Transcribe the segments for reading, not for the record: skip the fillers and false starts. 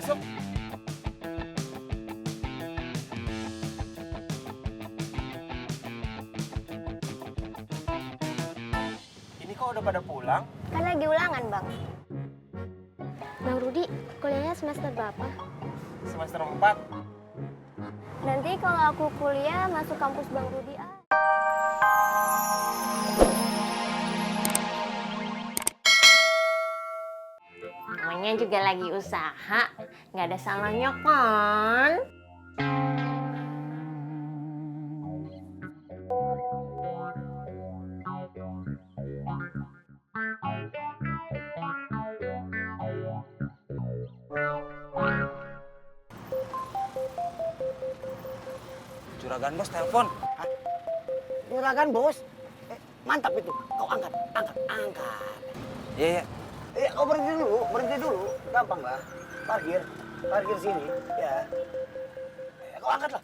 masuk. Ini kok udah pada pulang? Kan lagi ulangan, Bang. Bang Rudi, kuliahnya semester berapa? Semester 4. Nanti kalau aku kuliah masuk kampus Bang Rudi ah. Namanya juga lagi usaha, nggak ada salahnya kan? Juragan Bos telepon. Juragan Bos, mantap itu. Kau angkat. Iya, iya. Kau berhenti dulu. Gampang lah. Parkir sini. Ya. Kau angkatlah.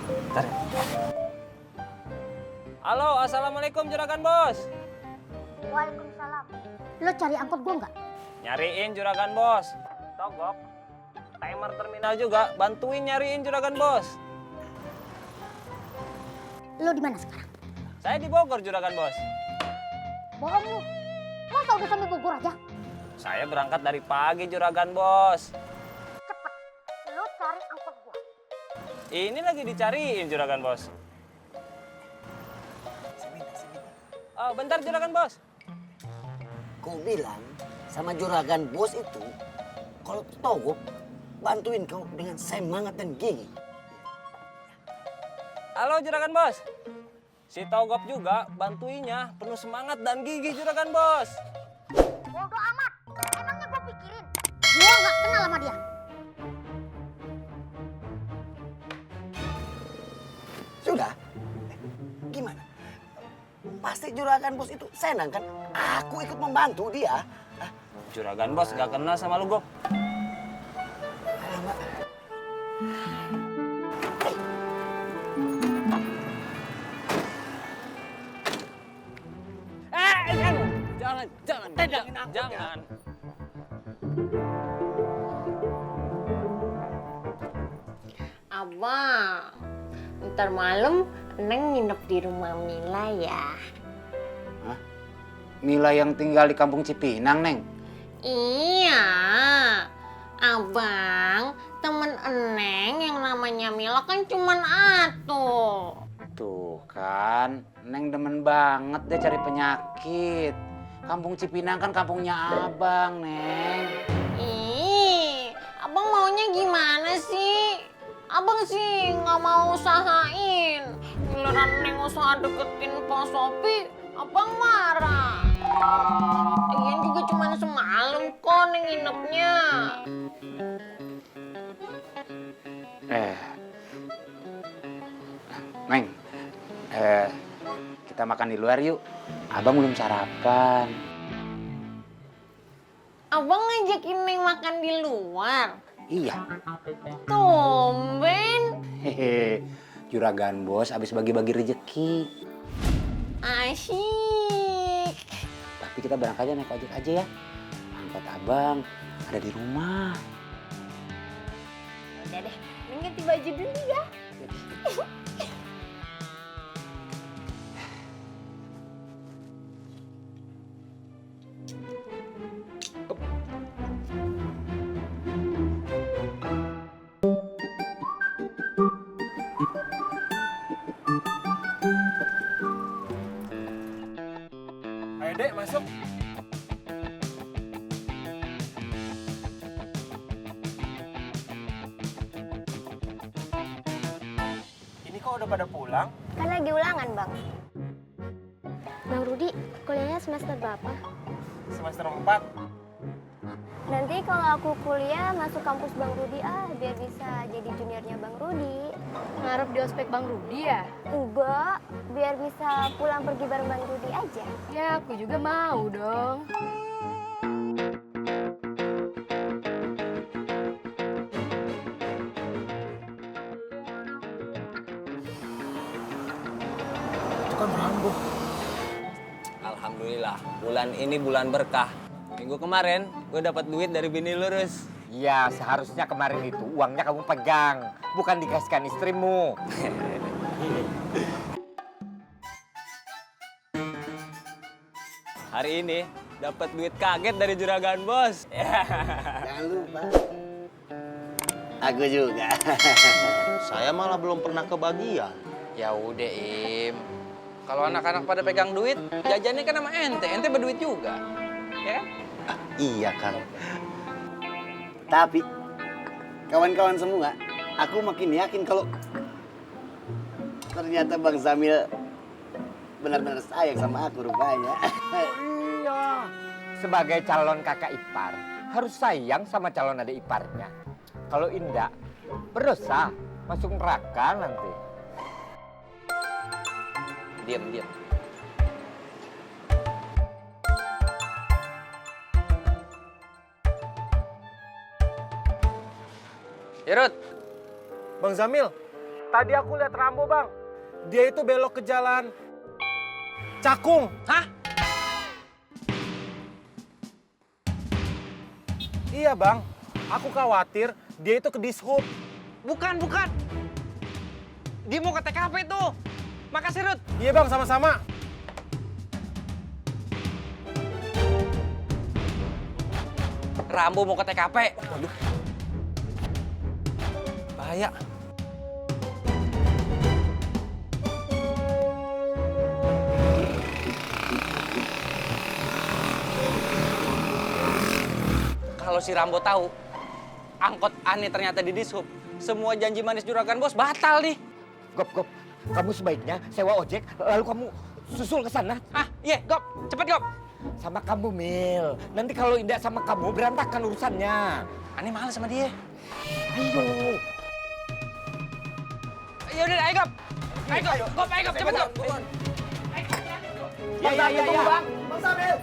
Bentar ya. Halo, assalamualaikum Juragan Bos. Waalaikumsalam. Lo cari angkot gua nggak? Nyariin Juragan Bos. Togop. Timer terminal juga, bantuin nyariin Juragan Bos. Lo di mana sekarang? Saya di Bogor Juragan Bos. Bohong lu. Masa udah sampai Bogor aja? Saya berangkat dari pagi Juragan Bos. Cepet. Lo cari angkot gua. Ini lagi dicariin Juragan Bos. Oh, bentar Juragan Bos. Kau bilang sama Juragan Bos itu, kalau Togop bantuin kau dengan semangat dan gigi. Halo Juragan Bos. Si Togop juga bantuinya penuh semangat dan gigih Juragan Bos. Bodoh amat. Emangnya gua pikirin. Gua nggak kenal sama dia. Sudah? Gimana? Pasti Juragan Bos itu senang kan? Aku ikut membantu dia. Juragan Bos gak kenal sama lu, Gop. Alamak. Jangan. Abang, ntar malam Neng nginep di rumah Mila ya. Hah? Mila yang tinggal di kampung Cipinang, Neng? Iya, abang, temen Neng yang namanya Mila kan cuman atuh. Tuh kan, Neng demen banget deh cari penyakit. Kampung Cipinang kan kampungnya abang, Neng. Ih, abang maunya gimana sih? Abang sih nggak mau usahain. Giliran Neng usaha deketin Pak Sopi, abang marah. Lagian juga cuma semalam kok Neng nginepnya. Neng, kita makan di luar yuk. Abang belum sarapan. Abang ngajakin Neng makan di luar. Iya. Tumben. Hehe. Juragan Bos abis bagi-bagi rejeki. Asyik. Tapi kita berangkat aja naik ojek aja ya. Angkot abang ada di rumah. Udah deh, Neng ganti baju dulu ya. Ayo Dek, masuk. Ini kok udah pada pulang? Kan lagi ulangan, Bang. Bang Rudi, kuliahnya semester berapa? Semester 4. Nanti kalau aku kuliah masuk kampus Bang Rudi ah, biar bisa jadi juniornya Bang Rudi. Ngarep di ospek Bang Rudi ya? Enggak, biar bisa pulang pergi bareng Bang Rudi aja. Ya aku juga mau dong. Itu kan Rambo. Alhamdulillah, bulan ini bulan berkah. Minggu kemarin gue dapat duit dari bini lurus. Ya, seharusnya kemarin itu uangnya kamu pegang, bukan dikasihkan istrimu. Hari ini dapat duit kaget dari juragan bos. Jangan lupa. Aku juga. Saya malah belum pernah kebagian. Ya udah Im, kalau anak-anak pada pegang duit, jajannya kan sama ente berduit juga. Ya kan? Iya, Kang. Tapi kawan-kawan semua, aku makin yakin kalau ternyata Bang Samil benar-benar sayang sama aku rupanya. Iya. Sebagai calon kakak ipar, harus sayang sama calon adik iparnya. Kalau indak, berdosa, masuk neraka nanti. Diam. Irut, Bang Zamil, tadi aku lihat Rambo, Bang. Dia itu belok ke jalan Cakung. hah? Iya, Bang. Aku khawatir dia itu ke dishub. Bukan. Dia mau ke TKP tuh. Makasih, Rut. Iya, Bang, sama-sama. Rambo mau ke TKP. Waduh. Bahaya. Kalau si Rambo tahu, angkot aneh ternyata di dishub, semua janji manis juragan bos batal nih. Gop. Kamu sebaiknya sewa ojek, lalu kamu susul ke sana. Ah, iya, Gop. Cepet, Gop. Sama kamu, Mil. Nanti kalau indah sama kamu, berantakan urusannya. Aneh males sama dia. Ayo. Ya udah, ayo, Gop. Ayo, Gop. Ayo, Gop. Cepet, Gop. Ya. Bang Samil.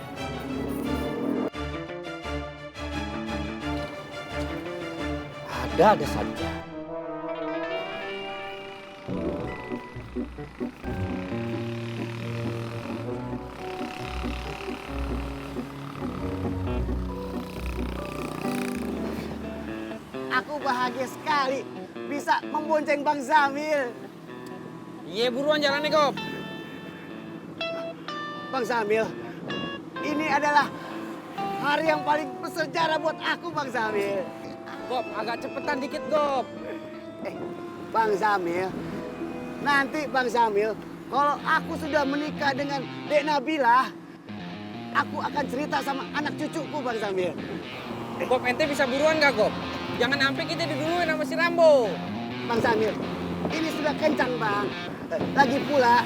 Ada saja. Aku bahagia sekali bisa membonceng Bang Samil. Iya, buruan jalan nih, Gop. Bang Samil, ini adalah hari yang paling bersejarah buat aku, Bang Samil. Gop, agak cepetan dikit, Gop. Bang Samil, nanti Bang Samil, kalau aku sudah menikah dengan Dek Nabila, aku akan cerita sama anak cucuku, Bang Samil. Gop, ente bisa buruan gak, Gop? Jangan sampai kita diduluin sama si Rambo. Bang Samil, ini sudah kencang, Bang. Lagi pula,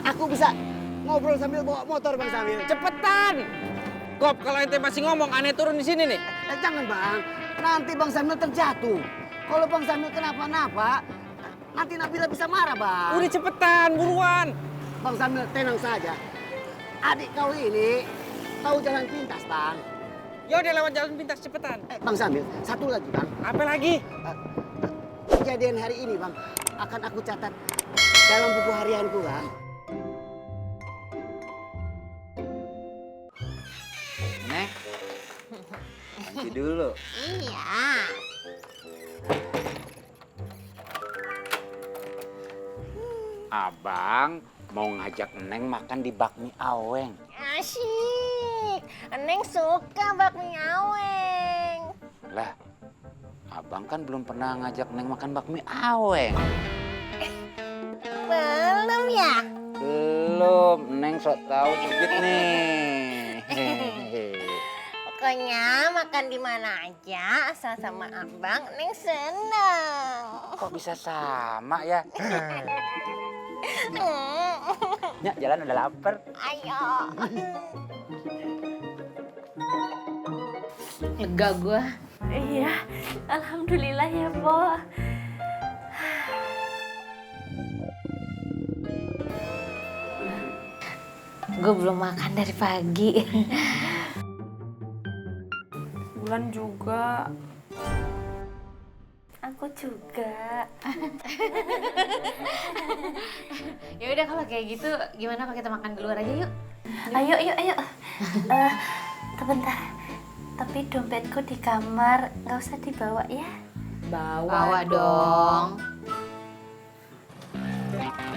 aku bisa ngobrol sambil bawa motor, Bang Samil. Cepetan! Gop, kalau ente masih ngomong, aneh turun di sini nih. Jangan, Bang. Nanti Bang Samil terjatuh. Kalau Bang Samil kenapa-napa, nanti Nabila bisa marah, Bang. Udah cepetan, buruan. Bang Samil, tenang saja. Adik kau ini tahu jalan pintas, Bang. Ya udah lewat jalan pintas, cepetan. Bang Samil, satu lagi, Bang. Apa lagi? Kejadian hari ini, Bang, akan aku catat dalam buku harianku, Bang. Nek, nanti dulu. Iya. Abang mau ngajak Neng makan di bakmi Aweng. Asyik. Neng suka bakmi aweng. Lah, abang kan belum pernah ngajak Neng makan bakmi Aweng. Belum ya? Belum, Neng sok tahu cubit nih. Pokoknya makan di mana aja asal sama abang Neng senang. Kok bisa sama ya? Ya, jalan udah lapar. Ayo. Lega gua. Iya, alhamdulillah ya, Po. Gue belum makan dari pagi. Bulan juga. Aku juga. Ya udah kalau kayak gitu, gimana kalau kita makan di luar aja yuk? Ayo. Sebentar. Tapi dompetku di kamar, nggak usah dibawa ya. Bawa dong.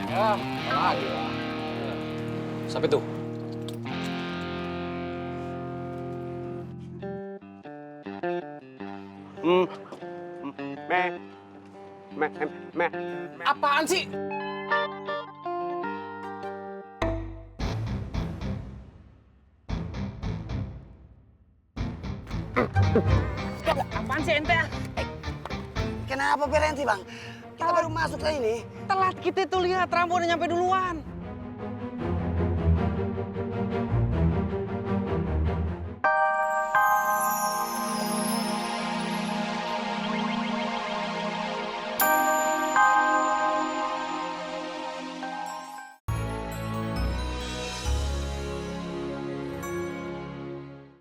Ya, lagi lah. Sampai tuh. Apaan sih? Apaan sih ente? Kenapa berhenti bang? Kita baru masuk ke ini. Telat kita tuh lihat, Rambo udah nyampe duluan.